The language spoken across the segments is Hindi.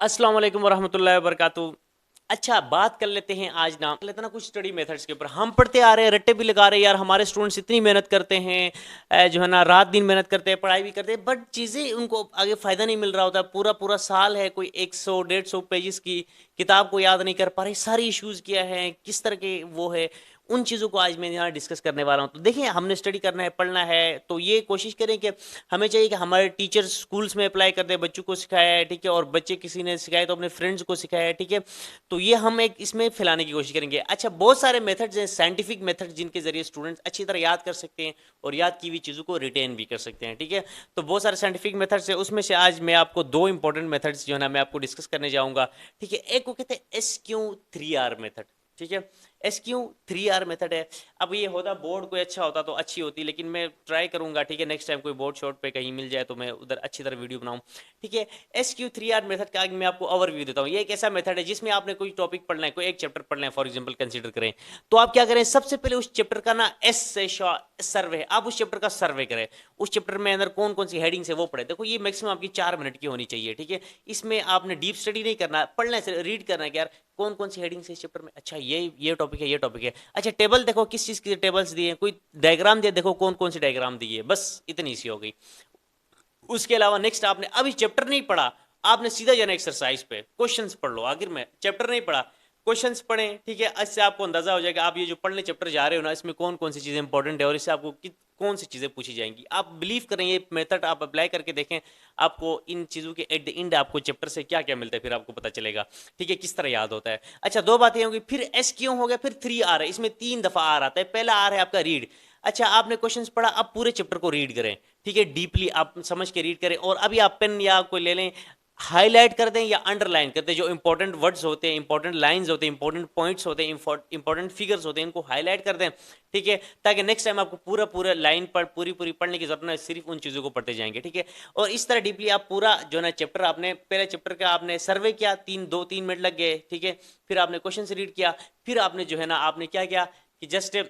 अस्सलाम वालेकुम वरहमतुल्लाहि वबरकातुहू। अच्छा, बात कर लेते हैं आज ना कर लेते हैं ना कुछ स्टडी मेथड्स के ऊपर। हम पढ़ते आ रहे हैं, रट्टे भी लगा रहे हैं यार, हमारे स्टूडेंट्स इतनी मेहनत करते हैं, जो है ना रात दिन मेहनत करते हैं, पढ़ाई भी करते हैं, बट चीज़ें उनको आगे फ़ायदा नहीं मिल रहा होता। पूरा पूरा साल है, कोई 100 150 पेजेस की किताब को याद नहीं कर पा रहे, सारी इश्यूज़ क्या है, किस तरह के वो है, उन चीज़ों को आज मैं यहाँ डिस्कस करने वाला हूँ। तो देखिए, हमने स्टडी करना है, पढ़ना है, तो ये कोशिश करें कि हमें चाहिए कि हमारे टीचर्स स्कूल्स में अप्लाई कर दें, बच्चों को सिखाया है, ठीक है, और बच्चे किसी ने सिखाया तो अपने फ्रेंड्स को सिखाया है, ठीक है। तो ये हम एक इसमें फैलाने की कोशिश करेंगे। अच्छा, बहुत सारे मेथड्स हैं, साइंटिफिक मेथड्स, जिनके ज़रिए स्टूडेंट्स अच्छी तरह याद कर सकते हैं और याद की हुई चीज़ों को रिटेन भी कर सकते हैं, ठीक है। तो बहुत सारे साइंटिफिक मेथड्स हैं, उसमें से आज मैं आपको दो इंपॉर्टेंट मेथड्स जो है ना मैं आपको डिस्कस करने जाऊँगा, ठीक है। एक को कहते हैं SQ3R मेथड, ठीक है। SQ3R मेथड है। अब ये होता बोर्ड कोई अच्छा होता तो अच्छी होती, लेकिन मैं ट्राई करूंगा, ठीक है, नेक्स्ट टाइम कोई बोर्ड शॉट पे कहीं मिल जाए तो मैं उधर अच्छी तरह वीडियो बनाऊं, ठीक है। SQ3R मेथड का आगे मैं आपको ओवरव्यू देता हूं। ये एक ऐसा मेथड है जिसमें आपने कोई टॉपिक पढ़ना है, कोई एक चैप्टर पढ़ना है, फॉर एग्जांपल कंसीडर करें, तो आप क्या करें, सबसे पहले उस चैप्टर का ना एस से सर्वे, आप उस चैप्टर का सर्वे करें। उस चैप्टर में अंदर कौन कौन सी हेडिंग्स है वो पढ़े। देखो, ये मैक्सिमम आपकी 4 मिनट की होनी चाहिए, ठीक है। इसमें आपने डीप स्टडी नहीं करना, पढ़ना है, रीड करना है कि यार कौन कौन सी हेडिंग्स है इस चैप्टर में, अच्छा ये टॉपिक है, ये टॉपिक है। अच्छा, टेबल देखो किस चीज़ की टेबल्स दिए, कोई डायग्राम दिया, देखो कौन कौन सी डायग्राम दी है, बस इतनी सी हो गई। उसके अलावा नेक्स्ट, आपने अभी चैप्टर नहीं पढ़ा, आपने सीधा जाना एक्सरसाइज पे, क्वेश्चंस पढ़ लो। आखिर में चैप्टर नहीं पढ़ा, क्वेश्चंस पढ़ें, ठीक है। इससे आपको अंदाजा हो जाएगा आप ये जो पढ़ने चैप्टर जा रहे हो ना, इसमें कौन कौन सी चीज़ें इंपॉर्टेंट है और इससे आपको कौन सी चीज़ें पूछी जाएंगी। आप बिलीव करें, ये मेथड आप अप्लाई करके देखें, आपको इन चीज़ों के एट द एंड आपको चैप्टर से क्या क्या मिलता है फिर आपको पता चलेगा, ठीक है, किस तरह याद होता है। अच्छा, दो बातें होंगी, फिर एस क्यों हो गया, फिर 3R है, इसमें 3 दफ़ा आर आता है। पहला आर है आपका रीड। अच्छा, आपने क्वेश्चंस पढ़ा, अब पूरे चैप्टर को रीड करें, ठीक है, डीपली आप समझ के रीड करें। और अभी आप पेन या कोई ले लें, हाईलाइट कर दें या अंडरलाइन कर दें, जो इंपॉर्टेंट वर्ड्स होते हैं, इंपॉर्टेंट लाइंस होते हैं, इंपॉर्टेंट पॉइंट्स होते हैं, इंपॉर्टेंट फिगर्स होते हैं, इनको हाईलाइट कर दें, ठीक है, ताकि नेक्स्ट टाइम आपको पूरा पूरा लाइन पर पूरी पूरी पढ़ने की जरूरत नहीं, सिर्फ उन चीज़ों को पढ़ते जाएंगे, ठीक है। और इस तरह डीपली आप पूरा जो है ना चैप्टर, आपने पहले चैप्टर का आपने सर्वे किया, 2-3 मिनट लग गए, ठीक है। फिर आपने क्वेश्चन से रीड किया, फिर आपने जो है ना आपने क्या किया कि जस्ट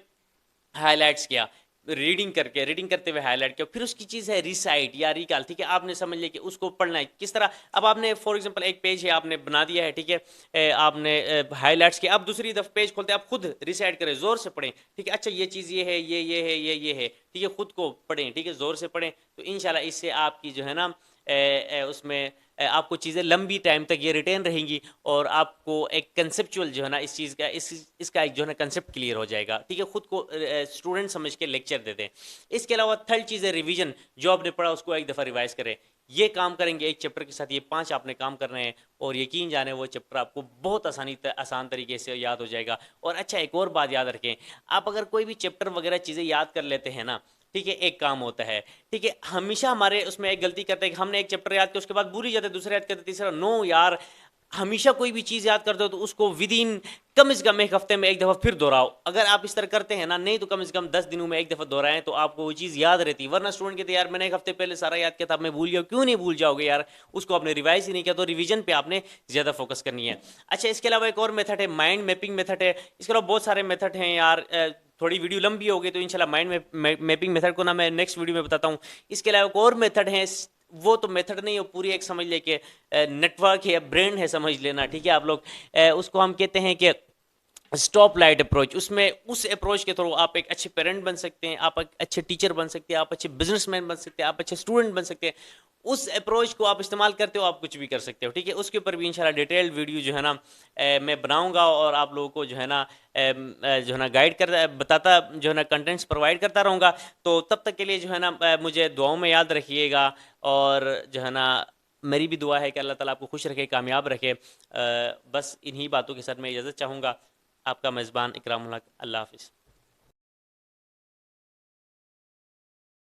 हाईलाइट्स किया, रीडिंग करते हुए हाईलाइट किया। फिर उसकी चीज़ है रिसाइट या रिकॉल, ठीक है। आपने समझ लिया कि उसको पढ़ना है किस तरह। अब आपने फॉर एग्जांपल एक पेज है आपने बना दिया है, ठीक है, आपने हाईलाइट्स किया, अब दूसरी दफ पेज खोलते आप खुद रिसाइट करें, जोर से पढ़ें, ठीक है। अच्छा, ये चीज़ ये है, ये है, ये है, ठीक है, खुद को पढ़ें, ठीक है, जोर से पढ़ें। तो इंशाल्लाह इससे आपकी जो है ना उसमें आपको चीज़ें लंबी टाइम तक ये रिटेन रहेंगी और आपको एक कंसेप्चुअल जो है ना इस चीज़ का इसका एक जो है ना कंसेप्ट क्लियर हो जाएगा, ठीक है। खुद को स्टूडेंट समझ के लेक्चर दे दें। इसके अलावा थर्ड चीज़ है रिवीजन, जो आपने पढ़ा उसको एक दफ़ा रिवाइज करें। ये काम करेंगे एक चैप्टर के साथ, ये 5 आपने काम करने हैं और यकीन जाने वो चैप्टर आपको बहुत आसान तरीके से याद हो जाएगा। और अच्छा, एक और बात याद रखें, आप अगर कोई भी चैप्टर वगैरह चीज़ें याद कर लेते हैं ना, ठीक है, एक काम होता है, ठीक है, हमेशा हमारे उसमें एक गलती करते हैं कि हमने एक चैप्टर याद किया उसके बाद भूल ही जाते, दूसरा याद करते, तीसरा नो यार। हमेशा कोई भी चीज़ याद करते हो तो उसको विद इन कम से कम एक हफ्ते में एक दफ़ा फिर दोहराओ। अगर आप इस तरह करते हैं ना, नहीं तो कम से कम 10 दिनों में एक दफ़ा दोहराएं तो आपको वो चीज़ याद रहती है। वरना स्टूडेंट कहते हैं यार मैंने एक हफ्ते पहले सारा याद किया था, मैं भूल गया। क्यों नहीं भूल जाओगे यार, उसको आपने रिवाइज ही नहीं किया। तो रिवीजन पे आपने ज़्यादा फोकस करनी है। अच्छा, इसके अलावा एक और मेथड है माइंड मैपिंग मेथड है। इसके अलावा बहुत सारे मेथड हैं यार, थोड़ी वीडियो लंबी हो गई तो इंशाल्लाह माइंड मैपिंग मेथड को ना मैं नेक्स्ट वीडियो में बताता हूँ। इसके अलावा एक और मेथड है, वो तो मेथड नहीं है, पूरी एक समझ ले कि नेटवर्क है, ब्रेन है, समझ लेना, ठीक है। आप लोग उसको हम कहते हैं कि स्टॉप लाइट अप्रोच। उसमें उस अप्रोच के थ्रू आप एक अच्छे पेरेंट बन सकते हैं, आप एक अच्छे टीचर बन सकते हैं, आप अच्छे बिजनेसमैन बन सकते हैं, आप अच्छे स्टूडेंट बन सकते हैं। उस अप्रोच को आप इस्तेमाल करते हो, आप कुछ भी कर सकते हो, ठीक है। उसके ऊपर भी इंशाल्लाह डिटेल्ड वीडियो जो है ना मैं बनाऊंगा और आप लोगों को जो है ना जो है ना गाइड कर बताता जो है ना कंटेंट्स प्रोवाइड करता रहूँगा। तो तब तक के लिए जो है ना मुझे दुआओं में याद रखिएगा। और जो है ना मेरी भी दुआ है कि अल्लाह ताला आपको खुश रखे, कामयाब रखे। बस इन्हीं बातों के साथ मैं इजाज़त चाहूँगा। आपका मेज़बान इकरामुल हक। अल्लाह हाफ़िज़।